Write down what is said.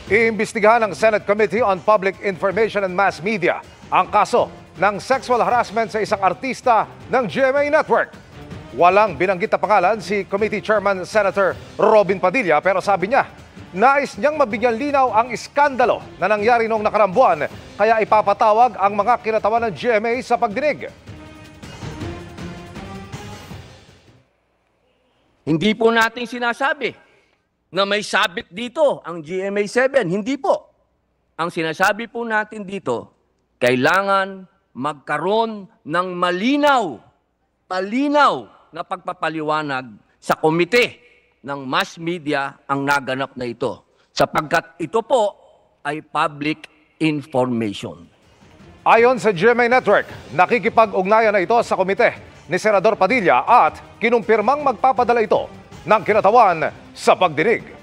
Iimbestigahan ng Senate Committee on Public Information and Mass Media ang kaso ng sexual harassment sa isang artista ng GMA Network. Walang binanggit na pangalan si Committee Chairman Senator Robin Padilla pero sabi niya, nais niyang mabigyan linaw ang iskandalo na nangyari noong nakaraang buwan kaya ipapatawag ang mga kinatawan ng GMA sa pagdinig. Hindi po natin sinasabi na may sabit dito ang GMA7. Hindi po. Ang sinasabi po natin dito, kailangan magkaroon ng malinaw na pagpapaliwanag sa komite ng mass media ang naganap na ito. Sapagkat ito po ay public information. Ayon sa GMA Network, nakikipag-ugnayan na ito sa komite ni Senador Padilla at kinumpirmang magpapadala ito ng kinatawan sa pagdinig.